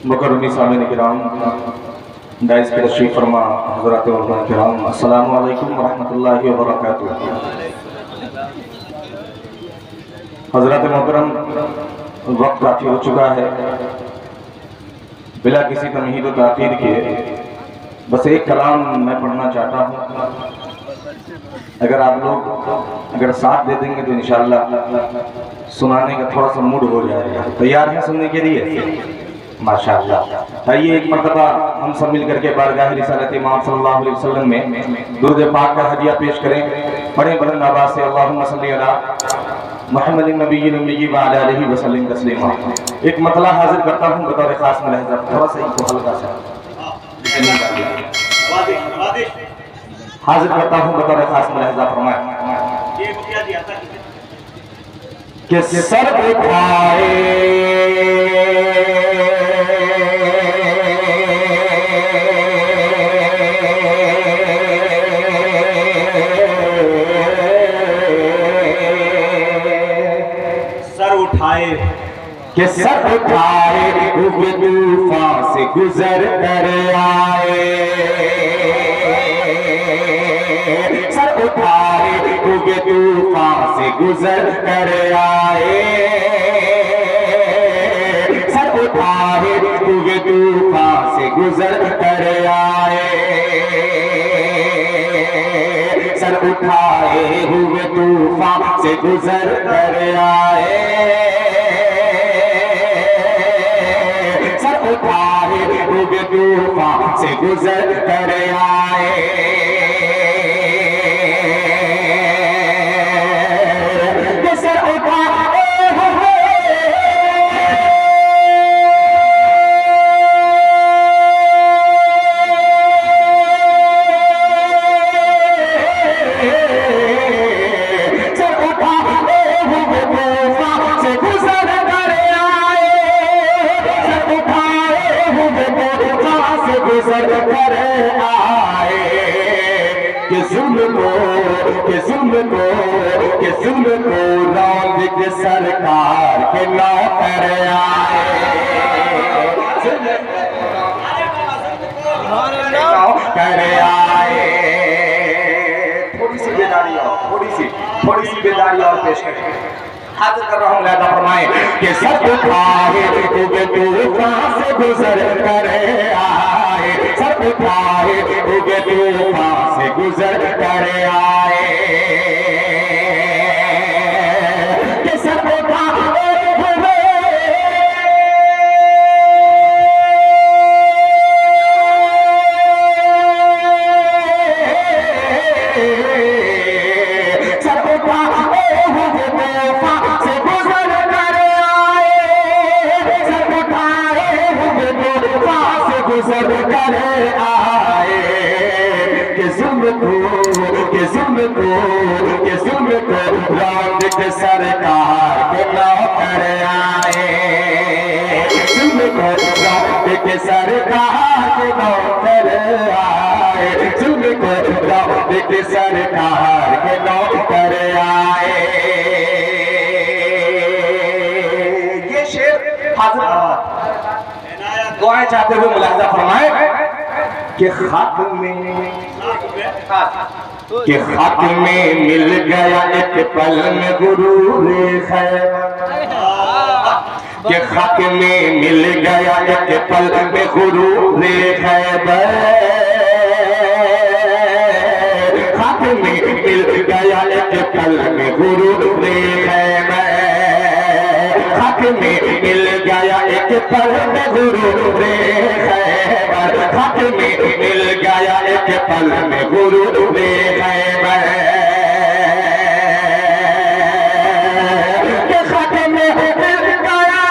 मुकर्रमी सामीन किराम, डाइस पे तशरीफ फरमा हज़रात उलमा किराम, अस्सलामु अलैकुम व रहमतुल्लाहि व बरकातुहू। हज़रात मोहतरम, वक्त काफ़ी हो चुका है। बिला किसी तमहीद व ताक़ीद के बस एक कलाम मैं पढ़ना चाहता हूँ। अगर आप लोग साथ दे देंगे तो इंशाअल्लाह सुनाने का थोड़ा सा मूड हो जाएगा। तैयार हैं सुनने के लिए? माशाअल्लाह। आइए एक मरतबा हम सब मिल करके बारगाह रिसालत इमाम सल्लल्लाहु अलैहि वसल्लम में दुरूद पाक का हदिया पेश करें। बड़े बुलंद आवाज़ से अल्लाहुम्मा सल्ली अला मुहम्मदिन नबिय्यिल उम्मी व अला आलिहि व सल्लिम तस्लीमा। एक मतला हाजिर करता हूँ बतौर खास मुलाहिज़ा, थोड़ा सा इसको हल्का सा हाजिर करता हूँ बतौर खास मुलाहिज़ा। फरमाए कि सर उठाए कि सर उठाए हुए तूफान से गुजर कर आए, सर उठाए हुए तूफान से गुजर कर आए, सर उठाए हुए तूफान से गुजर कर आए, सर उठाए हुए तूफान से गुजर कर आए, तूफान से गुजर कर आए। सर उठाए हुए सर उठाए हुए तूफान से गुजर कर आए, सर उठाए हुए गुजर कर आए। कि जुल्म को रौंद के सरकार के नौकर आए, कर आए। थोड़ी सी बेदारी और पेश करें। हाजिर कर रहा हूँ, लिहाजा फरमाए कि सब उठाए हुए तूफान से गुजर कर आए, सब उठाए हुए तूफान से गुजर कर आए, कि सब उठाए हुए सब उठाए हुए तूफान से गुजर कर आए, सब उठाए हुए तूफान से गुजर कर आए। कि जुल्म को रौंद के सरकार के नौकर आए, जुल्म को रौंद के सरकार के नौकर आए, जुल्म को रौंद के सरकार के नौकर आए। ये शेर हाजिर दुआएं चाहते हुए मुलाहिज़ा फरमाए कि खाक में मिल गया एक पल में गुरूर खैबर, कि खाक में मिल गया एक पल में गुरूर खैबर, खाक में मिल गया एक पल में गुरूर खैबर, खाक में मिल गया एक पल में गुरूर खैबर, खाक में मिल गया एक पल में गुरूर खैबर, के खाक में मिल गया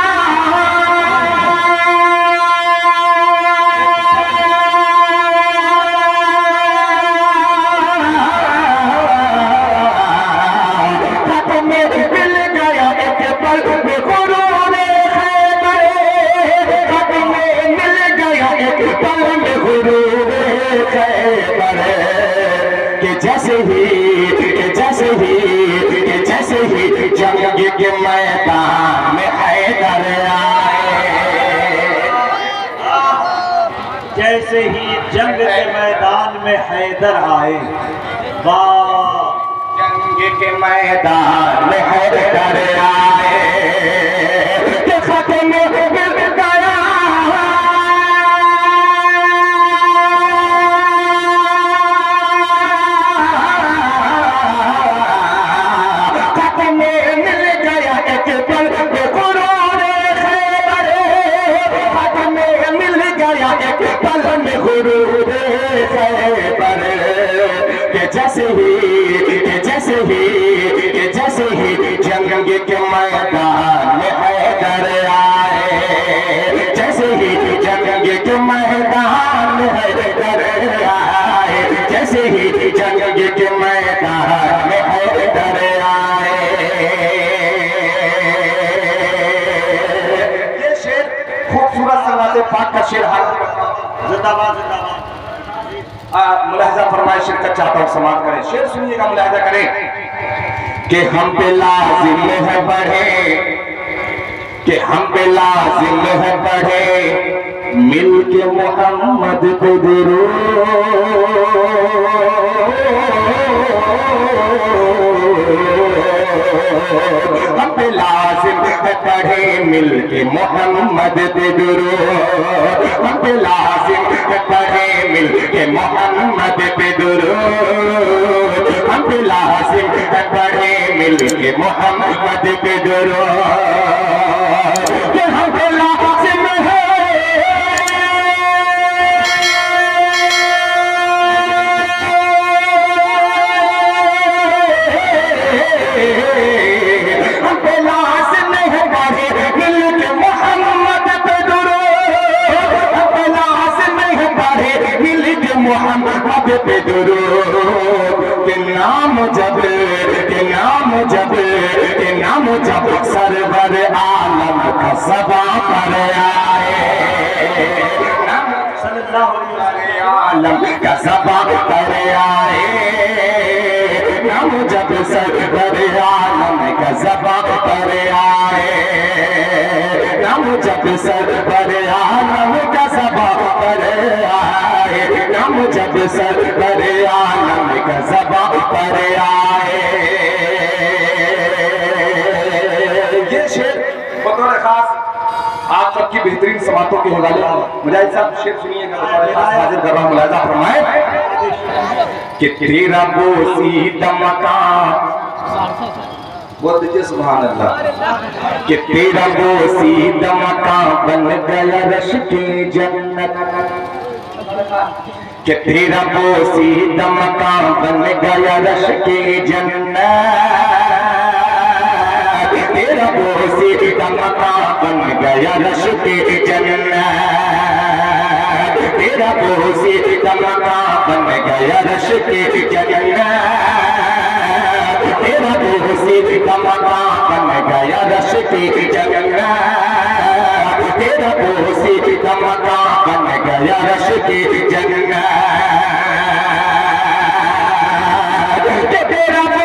खाक में मिल गया एक पल में गुरूर खैबर, खाक में मिल गया एक पल में गुरूर खैबर, कि जैसे ही में हैदर आए। वाह, जंग के मैदान में हैदर आए, के खाते में गिर गया जैसे ही जंग के मैदान में हैदर आए, जैसे ही जंग के मैदान में हैदर आए, जैसे ही जंग के मैदान में हैदर आए। ये शेर खूबसूरत सलाते पाक का शेर हाजिर करता हूं। जिंदाबाद जिंदाबाद। मुलाहिजा फरमाए, शिरकत चाहता हूं, समाप्त करें। शेर सुनिएगा, मुलाहिजा करें कि हम पे लाजिम है बढ़े, कि हम पे लाजिम है बढ़े, मिल के मोहम्मद पे दुरूद, हम पे लाजिम है बढ़े, मिल के मोहम्मद पे दुरूद, हम पे लाजिम है बढ़े, मिल के मोहम्मद पे दुरूद, हम पे लाजिम है बढ़े, मिल के मोहम्मद पे दुरूद, कि हम पे लाजिम है मोहम्मद पे दुरूद, के नाम जब सरवर आलम का सबा पर आए, सल्लल्लाहु अलैहि आलम का सबा पर आए, नाम जब सरवर आलम का सबा पर आए, नाम जब सरवर आलम का सबा पर आए, नाम जब सरवर आलम का सबा पर आए। ये शेर बतौर खास आप सबकी बेहतरीन समातों के हवाले मुजाहिद साहब शेर सुनिएगा, बतौर खास हाजिर कर रहा हूं। मुलाहिजा फरमाए कि तेरा बोसी दमका, बोल दीजिए सुभान अल्लाह, कि तेरा बोसी दमका बन गया रश की जन्नत, कि तेरा बोसी दमका बन गया रश की जन्नत, तेरा बोसी दमका बन गया रश की जन्नत, तेरा बोसी दमका बन गया रश की जन्नत, तेरा बोसी दमका बन गया रश की जन्नत, तेरा बोसी दमका बन गया रश की जन्नत, तेरा बोसी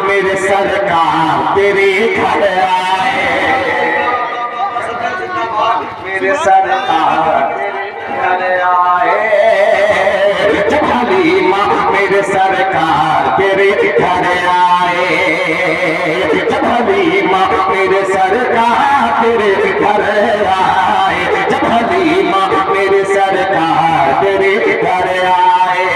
मेरे सरकार तेरे घर आए, मेरे सरकार तेरे घर आए, जब हलीमा मेरे सरकार तेरे घर आए, जब हलीमा मेरे सरकार तेरे घर आए, जब हलीमा मेरे सरकार तेरे घर आए।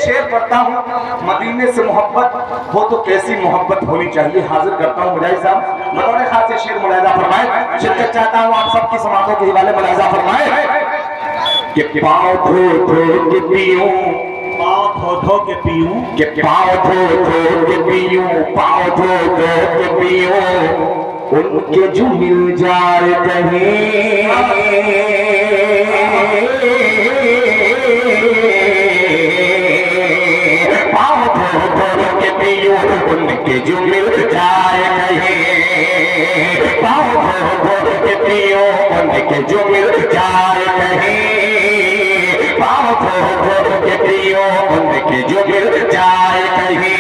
शेर पढ़ता हूँ, मदीने से मोहब्बत हो तो कैसी मोहब्बत होनी चाहिए। हाजिर करता हूँ मुजाहिद साहब, बतौर खास ये शेर मुलाहिजा फरमाए, शिरकत चाहता हूँ आप सबकी समातों के हवाले मुलाहिजा फरमाए कि पाँव धो धो के पीऊं, पाँव धो धो के पीऊं, कि पाँव धो धो के पीऊं, पाँव धो धो के पीऊं, उनके जो मिल जाए कहीं पियो उनके जो मिल जाए कहीं, पाँव धो के पियो उनके जो मिल जाए कहीं, पाँव धो के पियो उनके जो मिल जाए कहीं।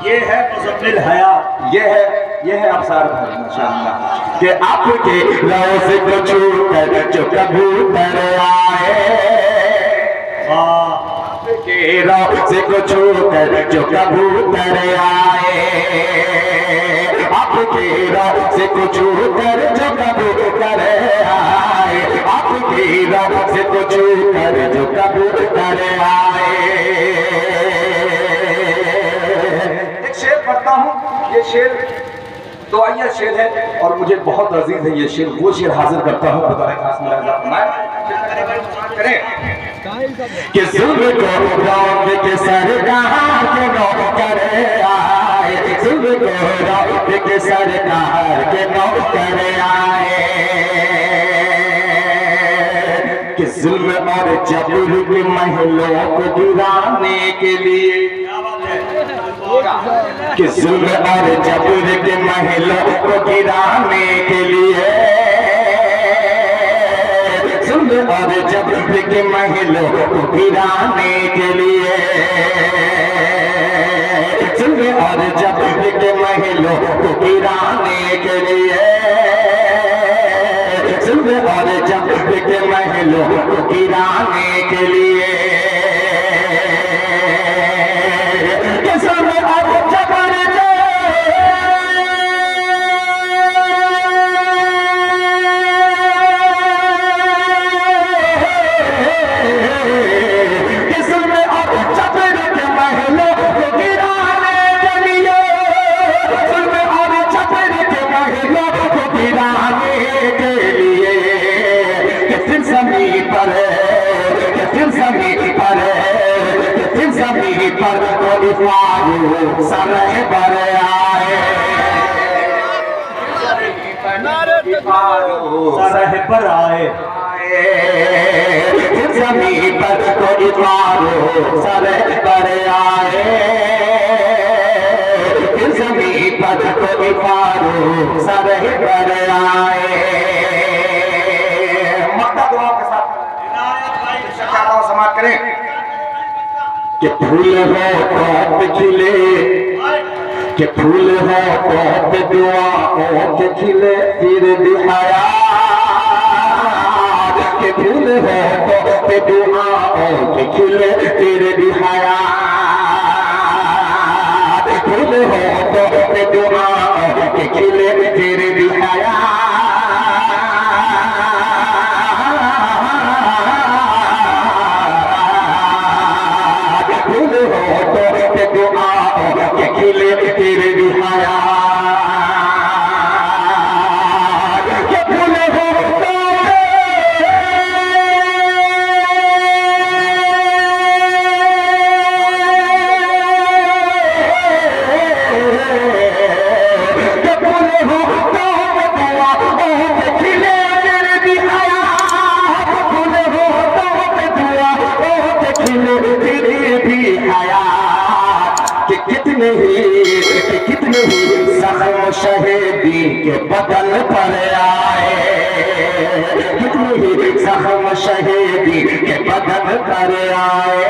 ये है मुज़म्मिल हयात, ये है अफसार भाई माशाअल्लाह कि आपके रोज़ को छू कर जो कबूतर आए, आपके रोज़ को छू कर जो कबूतर आए, आपके रोज़ को छू कर जो कबूतर आए, आपके रोज़ को छू कर जो कबूतर आए। शेर पढ़ता हूँ, ये शेर दुआया शेर है और मुझे बहुत अजीज है ये शेर। वो शेर हाजिर करता हूँ कि जुल्म को रौब के सरकार के नौकर आए, जुल्म को रौब के सरकार के नौकर आए, कि जुल्म और जबर के महलों को गिराने के लिए, कि जुल्म और जबर के महलों को गिराने के लिए, जुल्म और जबर के महलों को गिराने के लिए, जुल्म और जबर के महलों को गिराने के लिए, जुल्म और जबर के महलों को गिराने के लिए, सरह पर आए, सरह पर आए, जमीन पर कोई मारो सरह पर आए, जमीन पर कोई मारो सरह पर आए। मक्ता दुआ के साथ समाप्त करें कि फूल हो तो खिले, कि फूल हो तो दुआओं के खिले फिर भी हयात, कि फूल हो तो दुआओं के खिले फिर भी हयात, फूल हो तो दुआओं के खिले फिर भी हयात, खिले तेरे भी हयात, के फूल हो के फूल हो तो दुआ के खिले तेरे भी हयात, फूल हो तो दुआ के खिले तेरे भी हयात, कि कितने ही ज़ख्म शहीदी के बदन पर आए, कितने ही ज़ख्म शहीदी के बदन पर आए,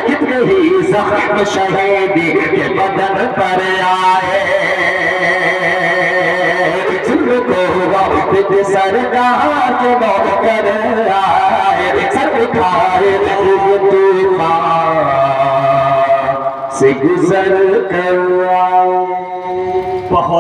कितने ही ज़ख्म शहीदी के बदन पर आए, जुल्म को वापस सरकार के नौकर आए, सरकार तूफान से गुजर कर आए। बहुत